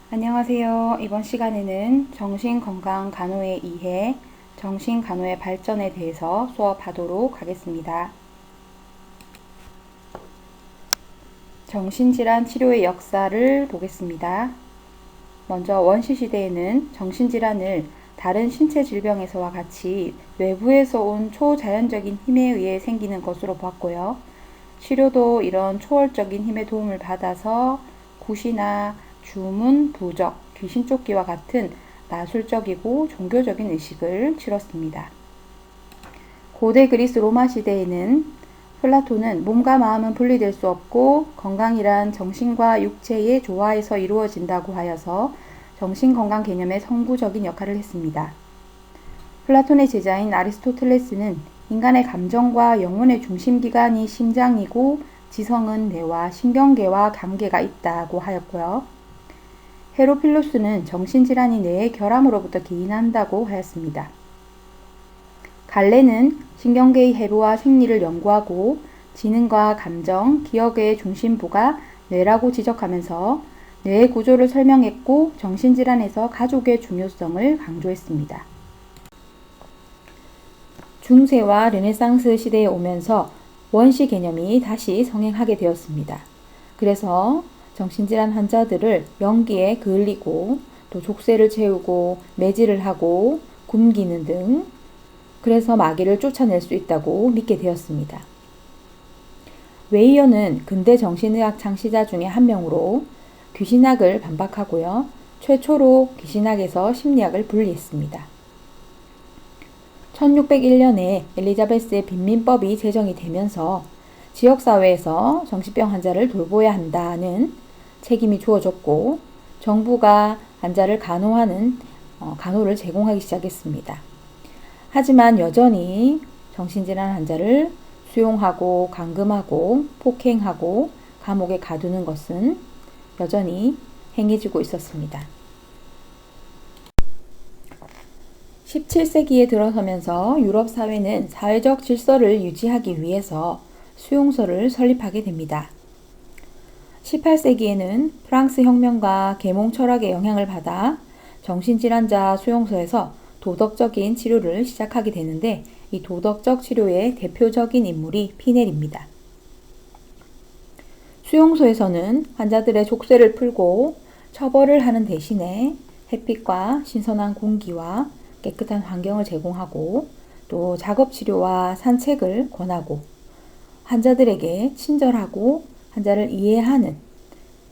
안녕하세요. 이번 시간에는 정신건강간호의 이해, 정신간호의 발전에 대해서 수업하도록 하겠습니다. 정신질환 치료의 역사를 보겠습니다. 먼저 원시시대에는 정신질환을 다른 신체 질병에서와 같이 외부에서 온 초자연적인 힘에 의해 생기는 것으로 보았고요. 치료도 이런 초월적인 힘의 도움을 받아서 굿이나 주문, 부적, 귀신 쫓기와 같은 마술적이고 종교적인 의식을 치렀습니다. 고대 그리스 로마 시대에는 플라톤은 몸과 마음은 분리될 수 없고 건강이란 정신과 육체의 조화에서 이루어진다고 하여서 정신건강 개념의 성부적인 역할을 했습니다. 플라톤의 제자인 아리스토텔레스는 인간의 감정과 영혼의 중심기관이 심장이고 지성은 뇌와 신경계와 감계가 있다고 하였고요. 헤로필로스는 정신질환이 뇌의 결함으로부터 기인한다고 하였습니다. 갈레는 신경계의 해부와 생리를 연구하고 지능과 감정, 기억의 중심부가 뇌라고 지적하면서 뇌의 구조를 설명했고 정신질환에서 가족의 중요성을 강조했습니다. 중세와 르네상스 시대에 오면서 원시 개념이 다시 성행하게 되었습니다. 그래서 정신질환 환자들을 연기에 그을리고 또 족쇄를 채우고 매질을 하고 굶기는 등 그래서 마귀를 쫓아낼 수 있다고 믿게 되었습니다. 웨이어는 근대 정신의학 창시자 중에 한 명으로 귀신학을 반박하고요. 최초로 귀신학에서 심리학을 분리했습니다. 1601년에 엘리자베스의 빈민법이 제정이 되면서 지역사회에서 정신병 환자를 돌보아야 한다는 책임이 주어졌고 정부가 환자를 간호하는 간호를 제공하기 시작했습니다. 하지만 여전히 정신질환 환자를 수용하고 감금하고 폭행하고 감옥에 가두는 것은 여전히 행해지고 있었습니다. 17세기에 들어서면서 유럽 사회는 사회적 질서를 유지하기 위해서 수용소를 설립하게 됩니다. 18세기에는 프랑스 혁명과 계몽 철학의 영향을 받아 정신질환자 수용소에서 도덕적인 치료를 시작하게 되는데 이 도덕적 치료의 대표적인 인물이 피넬입니다. 수용소에서는 환자들의 족쇄를 풀고 처벌을 하는 대신에 햇빛과 신선한 공기와 깨끗한 환경을 제공하고 또 작업치료와 산책을 권하고 환자들에게 친절하고 환자를 이해하는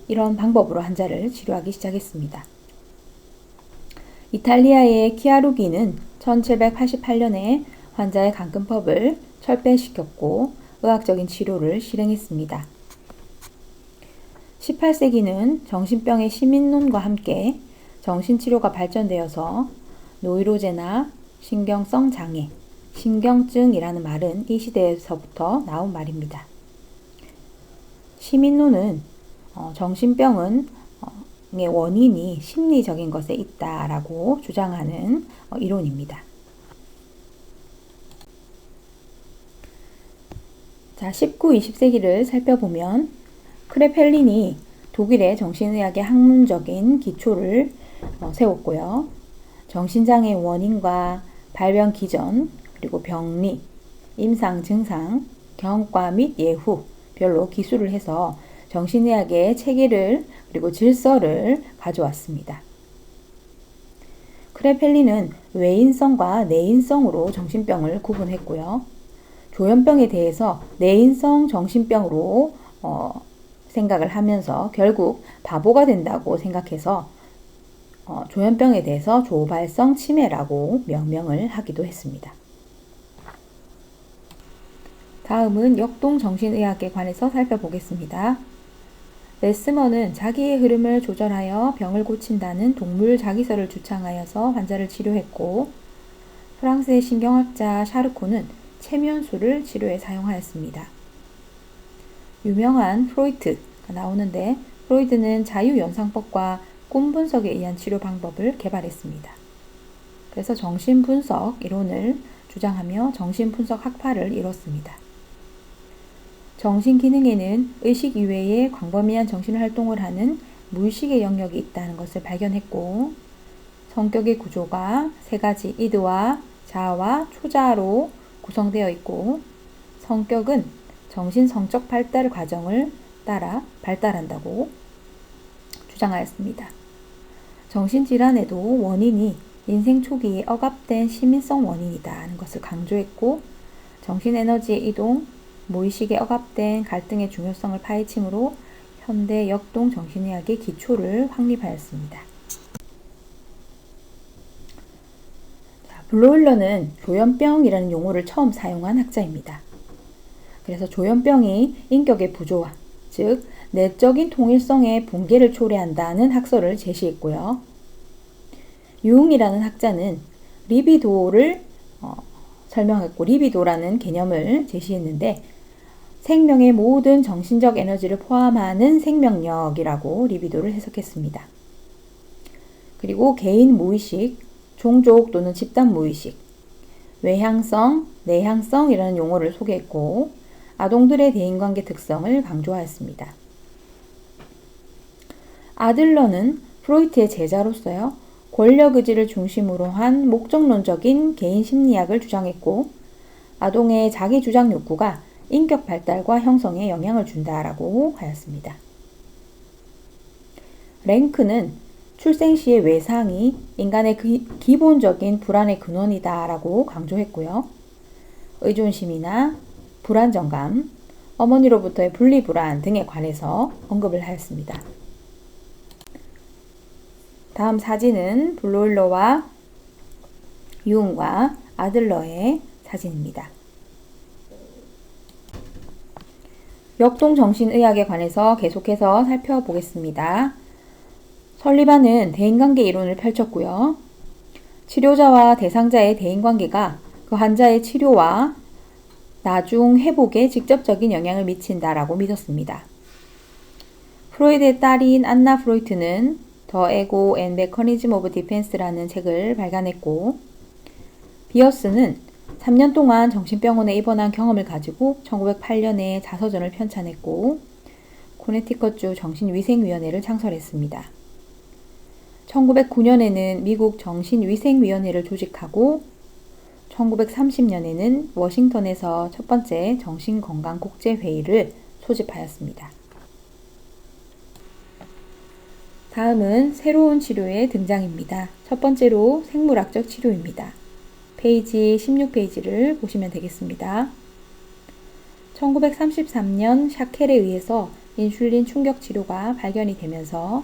이런 방법으로 환자를 치료하기 시작했습니다. 이탈리아의 키아루기는 1788년에 환자의 감금법을 철폐시켰고 의학적인 치료를 실행했습니다. 18세기는 정신병의 시민론과 함께 정신치료가 발전되어서 노이로제나 신경성 장애, 신경증이라는 말은 이 시대에서부터 나온 말입니다. 시민론은 정신병은 원인이 심리적인 것에 있다라고 주장하는 이론입니다. 자, 19, 20세기를 살펴보면 크레펠린이 독일의 정신의학의 학문적인 기초를 세웠고요. 정신장애의 원인과 발병 기전, 그리고 병리, 임상, 증상, 경과 및 예후 별로 기술을 해서 정신의학의 체계를 그리고 질서를 가져왔습니다. 크레펠린은 외인성과 내인성으로 정신병을 구분했고요. 조현병에 대해서 내인성 정신병으로 생각을 하면서 결국 바보가 된다고 생각해서 조현병에 대해서 조발성 치매라고 명명을 하기도 했습니다. 다음은 역동정신의학에 관해서 살펴보겠습니다. 메스머는 자기의 흐름을 조절하여 병을 고친다는 동물 자기설을 주창하여서 환자를 치료했고 프랑스의 신경학자 샤르코는 체면수를 치료에 사용하였습니다. 유명한 프로이트가 나오는데 프로이트는 자유연상법과 꿈 분석에 의한 치료 방법을 개발했습니다. 그래서 정신분석 이론을 주장하며 정신분석 학파를 이뤘습니다. 정신기능에는 의식 이외에 광범위한 정신활동을 하는 무의식의 영역이 있다는 것을 발견했고, 성격의 구조가 세 가지 이드와 자아와 초자아로 구성되어 있고, 성격은 정신 성적 발달 과정을 따라 발달한다고 주장하였습니다. 정신질환에도 원인이 인생 초기에 억압된 시민성 원인이다는 것을 강조했고, 정신에너지의 이동, 무의식에 억압된 갈등의 중요성을 파헤침으로 현대 역동 정신의학의 기초를 확립하였습니다. 블로일러는 조현병이라는 용어를 처음 사용한 학자입니다. 그래서 조현병이 인격의 부조화, 즉 내적인 통일성의 붕괴를 초래한다는 학설을 제시했고요. 융이라는 학자는 리비도를 설명했고, 리비도라는 개념을 제시했는데, 생명의 모든 정신적 에너지를 포함하는 생명력이라고 리비도를 해석했습니다. 그리고 개인 무의식, 종족 또는 집단 무의식, 외향성, 내향성이라는 용어를 소개했고, 아동들의 대인관계 특성을 강조하였습니다. 아들러는 프로이트의 제자로서요, 권력의지를 중심으로 한 목적론적인 개인 심리학을 주장했고, 아동의 자기 주장 욕구가 인격 발달과 형성에 영향을 준다라고 하였습니다. 랭크는 출생 시의 외상이 인간의 기본적인 불안의 근원이다라고 강조했고요. 의존심이나 불안정감, 어머니로부터의 분리불안 등에 관해서 언급을 하였습니다. 다음 사진은 블로일러와 융과 아들러의 사진입니다. 역동정신의학에 관해서 계속해서 살펴보겠습니다. 설리반은 대인관계 이론을 펼쳤고요. 치료자와 대상자의 대인관계가 그 환자의 치료와 나중 회복에 직접적인 영향을 미친다라고 믿었습니다. 프로이드의 딸인 안나 프로이트는 더 에고 앤 메커니즘 오브 디펜스라는 책을 발간했고, 비어스는 3년 동안 정신병원에 입원한 경험을 가지고 1908년에 자서전을 편찬했고, 코네티컷주 정신위생위원회를 창설했습니다. 1909년에는 미국 정신위생위원회를 조직하고 1930년에는 워싱턴에서 첫 번째 정신건강국제회의를 소집하였습니다. 다음은 새로운 치료의 등장입니다. 첫 번째로 생물학적 치료입니다. 페이지 16페이지를 보시면 되겠습니다. 1933년 샤켈에 의해서 인슐린 충격 치료가 발견이 되면서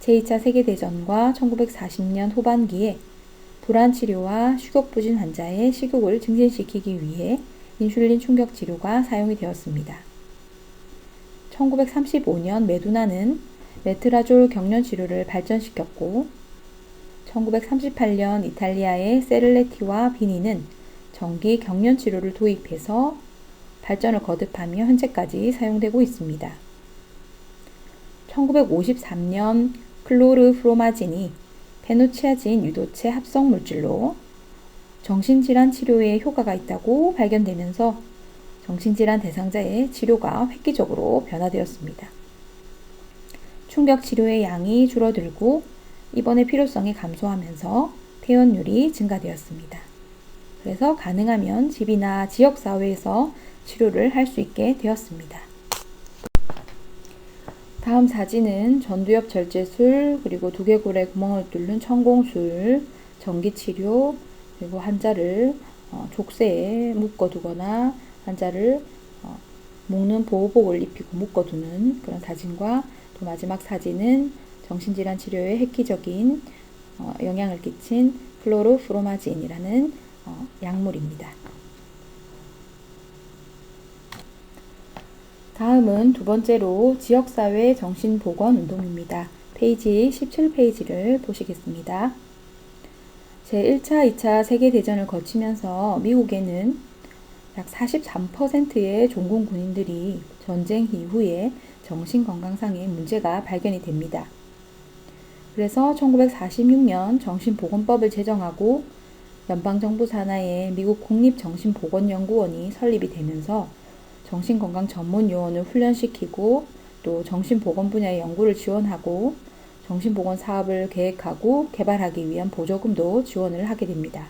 제2차 세계대전과 1940년 후반기에 불안 치료와 식욕부진 환자의 식욕을 증진시키기 위해 인슐린 충격 치료가 사용이 되었습니다. 1935년 메두나는 메트라졸 경련 치료를 발전시켰고, 1938년 이탈리아의 세를레티와 비니는 전기 경련 치료를 도입해서 발전을 거듭하며 현재까지 사용되고 있습니다. 1953년 클로르프로마진이 페노치아진 유도체 합성 물질로 정신질환 치료에 효과가 있다고 발견되면서 정신질환 대상자의 치료가 획기적으로 변화되었습니다. 충격 치료의 양이 줄어들고 입원의 필요성이 감소하면서 퇴원율이 증가되었습니다. 그래서 가능하면 집이나 지역사회에서 치료를 할 수 있게 되었습니다. 다음 사진은 전두엽 절제술, 그리고 두개골에 구멍을 뚫는 천공술, 전기치료, 그리고 환자를 족쇄에 묶어두거나 환자를 목는 보호복을 입히고 묶어두는 그런 사진과, 또 마지막 사진은 정신질환 치료에 획기적인 영향을 끼친 클로르프로마진이라는 약물입니다. 다음은 두 번째로 지역사회 정신보건운동입니다. 페이지 17페이지를 보시겠습니다. 제1차, 2차 세계대전을 거치면서 미국에는 약 43%의 종군 군인들이 전쟁 이후에 정신건강상의 문제가 발견이 됩니다. 그래서 1946년 정신보건법을 제정하고 연방정부 산하에 미국 국립정신보건연구원이 설립이 되면서 정신건강 전문 요원을 훈련시키고 또 정신보건 분야의 연구를 지원하고 정신보건 사업을 계획하고 개발하기 위한 보조금도 지원을 하게 됩니다.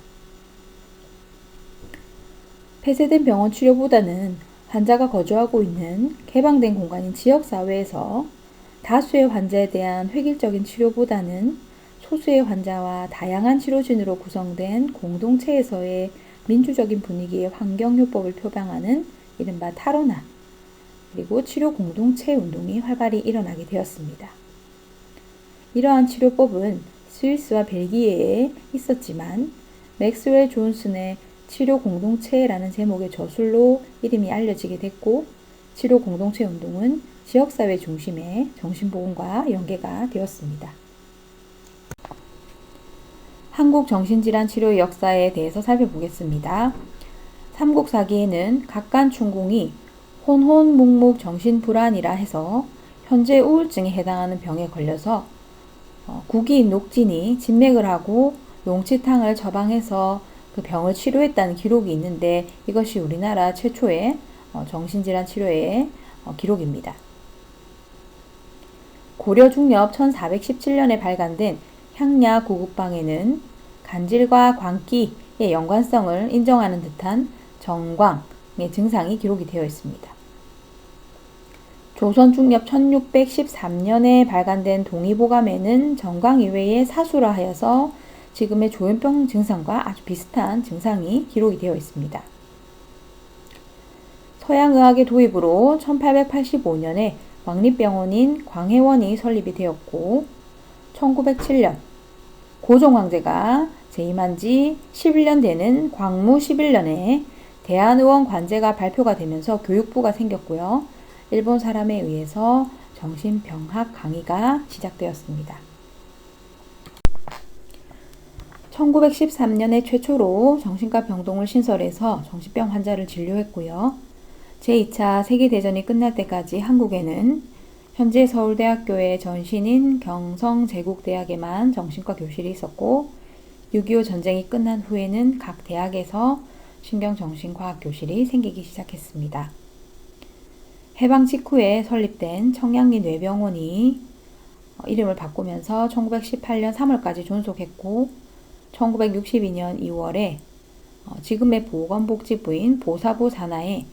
폐쇄된 병원 치료보다는 환자가 거주하고 있는 개방된 공간인 지역사회에서 다수의 환자에 대한 획일적인 치료보다는 소수의 환자와 다양한 치료진으로 구성된 공동체에서의 민주적인 분위기의 환경요법을 표방하는 이른바 탈원화, 그리고 치료 공동체 운동이 활발히 일어나게 되었습니다. 이러한 치료법은 스위스와 벨기에에 있었지만 맥스웰 존슨의 치료 공동체라는 제목의 저술로 이름이 알려지게 됐고, 치료 공동체 운동은 지역사회 중심의 정신보건과 연계가 되었습니다. 한국 정신질환 치료의 역사에 대해서 살펴보겠습니다. 삼국사기에는 각간충공이 혼혼묵묵 정신불안이라 해서 현재 우울증에 해당하는 병에 걸려서 국이인 녹진이 진맥을 하고 용치탕을 처방해서 그 병을 치료했다는 기록이 있는데, 이것이 우리나라 최초의 정신질환 치료의 기록입니다. 고려 중엽 1417년에 발간된 향야 구국방에는 간질과 광기의 연관성을 인정하는 듯한 정광의 증상이 기록이 되어 있습니다. 조선 중엽 1613년에 발간된 동의보감에는 정광 이외에 사수라 하여서 지금의 조현병 증상과 아주 비슷한 증상이 기록이 되어 있습니다. 서양의학의 도입으로 1885년에 왕립병원인 광해원이 설립이 되었고, 1907년 고종황제가 재임한 지 11년 되는 광무 11년에 대한의원 관제가 발표가 되면서 교육부가 생겼고요. 일본 사람에 의해서 정신병학 강의가 시작되었습니다. 1913년에 최초로 정신과 병동을 신설해서 정신병 환자를 진료했고요. 제2차 세계대전이 끝날 때까지 한국에는 현재 서울대학교의 전신인 경성제국대학에만 정신과 교실이 있었고, 6.25 전쟁이 끝난 후에는 각 대학에서 신경정신과학 교실이 생기기 시작했습니다. 해방 직후에 설립된 청량리 뇌병원이 이름을 바꾸면서 1918년 3월까지 존속했고, 1962년 2월에 지금의 보건복지부인 보사부 산하에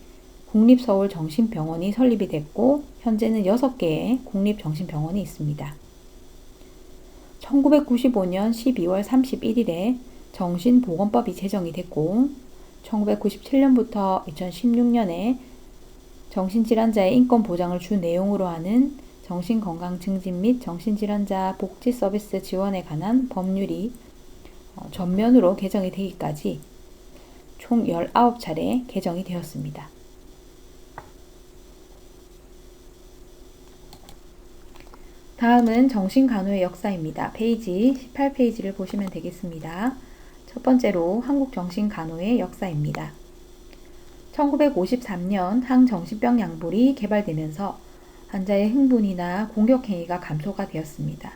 국립서울정신병원이 설립이 됐고, 현재는 6개의 국립정신병원이 있습니다. 1995년 12월 31일에 정신보건법이 제정이 됐고, 1997년부터 2016년에 정신질환자의 인권 보장을 주 내용으로 하는 정신건강 증진 및 정신질환자 복지 서비스 지원에 관한 법률이 전면으로 개정이 되기까지 총 19차례 개정이 되었습니다. 다음은 정신간호의 역사입니다. 페이지 18페이지를 보시면 되겠습니다. 첫 번째로 한국정신간호의 역사입니다. 1953년 항정신병 약물이 개발되면서 환자의 흥분이나 공격행위가 감소가 되었습니다.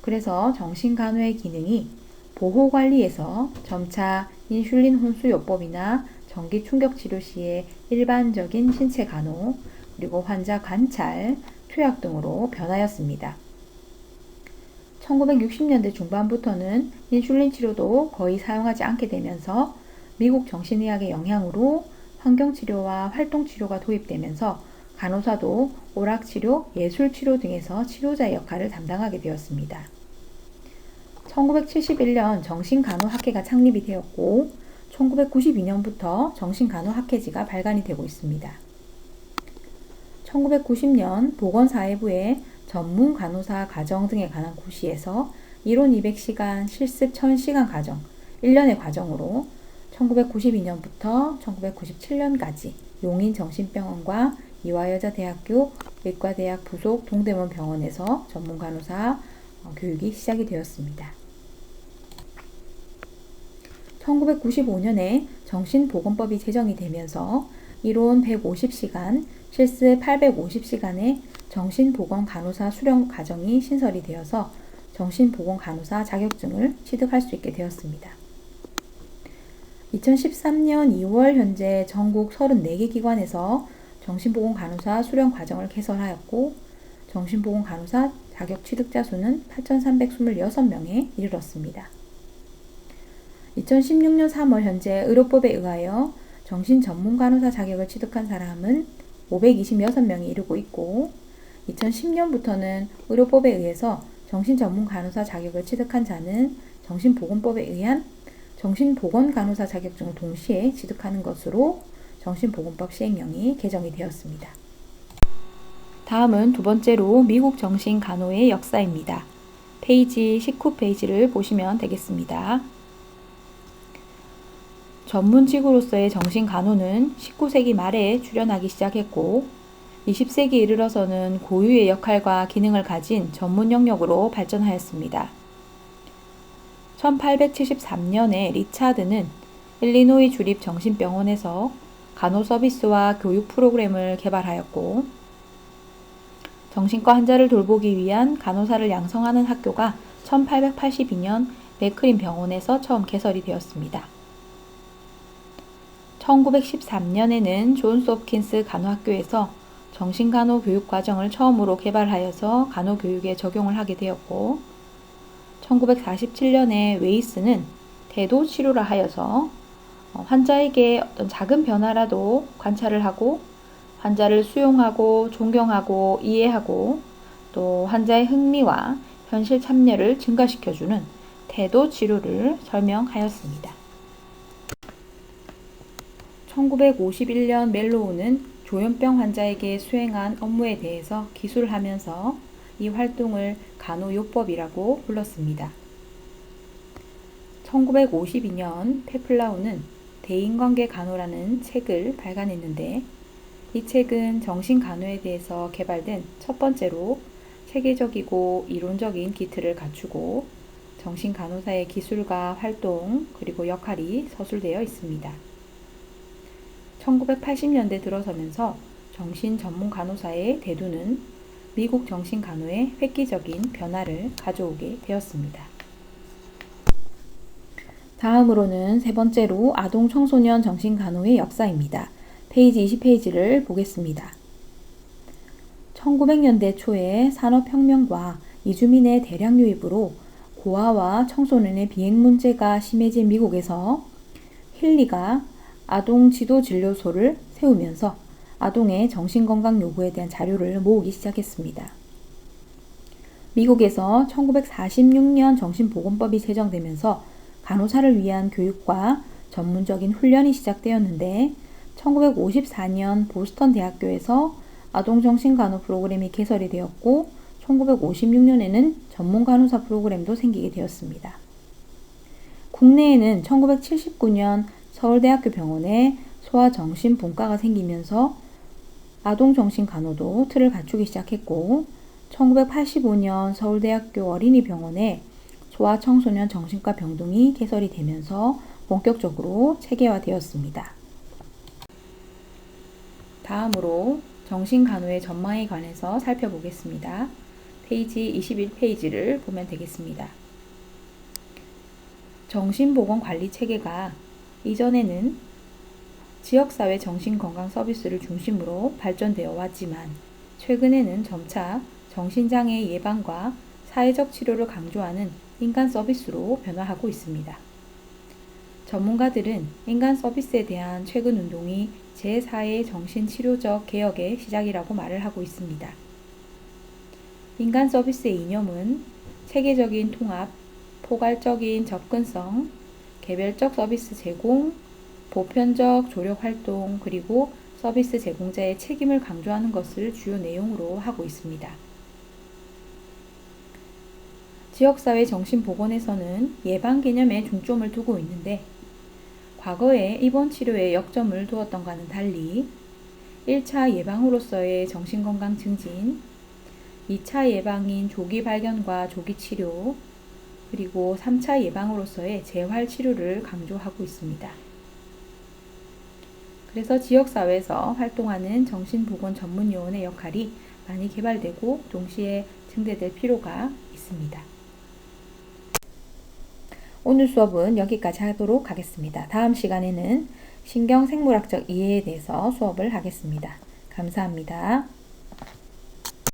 그래서 정신간호의 기능이 보호관리에서 점차 인슐린 혼수요법이나 전기충격치료 시의 일반적인 신체간호, 그리고 환자 관찰, 투약 등으로 변하였습니다. 1960년대 중반부터는 인슐린 치료도 거의 사용하지 않게 되면서 미국 정신의학의 영향으로 환경치료와 활동치료가 도입되면서 간호사도 오락치료, 예술치료 등에서 치료자의 역할을 담당하게 되었습니다. 1971년 정신간호학회가 창립이 되었고, 1992년부터 정신간호학회지가 발간이 되고 있습니다. 1990년 보건사회부의 전문간호사 과정 등에 관한 고시에서 이론 200시간, 실습 1000시간 과정, 1년의 과정으로 1992년부터 1997년까지 용인정신병원과 이화여자대학교 의과대학 부속 동대문 병원에서 전문간호사 교육이 시작이 되었습니다. 1995년에 정신보건법이 제정이 되면서 이론 150시간, 실습 850시간의 정신보건간호사 수련 과정이 신설이 되어서 정신보건간호사 자격증을 취득할 수 있게 되었습니다. 2013년 2월 현재 전국 34개 기관에서 정신보건간호사 수련 과정을 개설하였고 정신보건간호사 자격 취득자 수는 8,326명에 이르렀습니다. 2016년 3월 현재 의료법에 의하여 정신전문간호사 자격을 취득한 사람은 526명이 이르고 있고 2010년부터는 의료법에 의해서 정신전문간호사 자격을 취득한 자는 정신보건법에 의한 정신보건간호사 자격증을 동시에 취득하는 것으로 정신보건법 시행령이 개정이 되었습니다. 다음은 두 번째로 미국 정신간호의 역사입니다. 페이지 19페이지를 보시면 되겠습니다. 전문직으로서의 정신간호는 19세기 말에 출현하기 시작했고 20세기에 이르러서는 고유의 역할과 기능을 가진 전문 영역으로 발전하였습니다. 1873년에 리차드는 일리노이 주립 정신병원에서 간호 서비스와 교육 프로그램을 개발하였고 정신과 환자를 돌보기 위한 간호사를 양성하는 학교가 1882년 맥크린 병원에서 처음 개설이 되었습니다. 1913년에는 존스 홉킨스 간호학교에서 정신간호 교육 과정을 처음으로 개발하여서 간호 교육에 적용을 하게 되었고 1947년에 웨이스는 태도 치료라 하여서 환자에게 어떤 작은 변화라도 관찰을 하고 환자를 수용하고 존경하고 이해하고 또 환자의 흥미와 현실 참여를 증가시켜주는 태도 치료를 설명하였습니다. 1951년 멜로우는 조현병 환자에게 수행한 업무에 대해서 기술하면서 이 활동을 간호요법이라고 불렀습니다. 1952년 페플라우는 대인관계 간호라는 책을 발간했는데 이 책은 정신간호에 대해서 개발된 첫 번째로 체계적이고 이론적인 기틀을 갖추고 정신간호사의 기술과 활동 그리고 역할이 서술되어 있습니다. 1980년대 들어서면서 정신전문간호사의 대두는 미국 정신간호에 획기적인 변화를 가져오게 되었습니다. 다음으로는 세 번째로 아동 청소년 정신간호의 역사입니다. 페이지 20페이지를 보겠습니다. 1900년대 초에 산업혁명과 이주민의 대량 유입으로 고아와 청소년의 비행 문제가 심해진 미국에서 힐리가 아동 지도 진료소를 세우면서 아동의 정신건강 요구에 대한 자료를 모으기 시작했습니다. 미국에서 1946년 정신보건법이 제정되면서 간호사를 위한 교육과 전문적인 훈련이 시작되었는데 1954년 보스턴 대학교에서 아동정신간호 프로그램이 개설이 되었고 1956년에는 전문간호사 프로그램도 생기게 되었습니다. 국내에는 1979년 서울대학교 병원에 소아정신분과가 생기면서 아동정신간호도 틀을 갖추기 시작했고 1985년 서울대학교 어린이병원에 소아청소년 정신과 병동이 개설이 되면서 본격적으로 체계화되었습니다. 다음으로 정신간호의 전망에 관해서 살펴보겠습니다. 페이지 21페이지를 보면 되겠습니다. 정신보건관리체계가 이전에는 지역사회 정신건강 서비스를 중심으로 발전되어 왔지만 최근에는 점차 정신장애 예방과 사회적 치료를 강조하는 인간 서비스로 변화하고 있습니다. 전문가들은 인간 서비스에 대한 최근 운동이 제4의 정신치료적 개혁의 시작이라고 말을 하고 있습니다. 인간 서비스의 이념은 체계적인 통합, 포괄적인 접근성, 개별적 서비스 제공, 보편적 조력 활동, 그리고 서비스 제공자의 책임을 강조하는 것을 주요 내용으로 하고 있습니다. 지역사회 정신보건에서는 예방 개념에 중점을 두고 있는데 과거에 입원 치료에 역점을 두었던과는 달리 1차 예방으로서의 정신건강 증진, 2차 예방인 조기 발견과 조기 치료, 그리고 3차 예방으로서의 재활 치료를 강조하고 있습니다. 그래서 지역사회에서 활동하는 정신보건 전문요원의 역할이 많이 개발되고 동시에 증대될 필요가 있습니다. 오늘 수업은 여기까지 하도록 하겠습니다. 다음 시간에는 신경생물학적 이해에 대해서 수업을 하겠습니다. 감사합니다.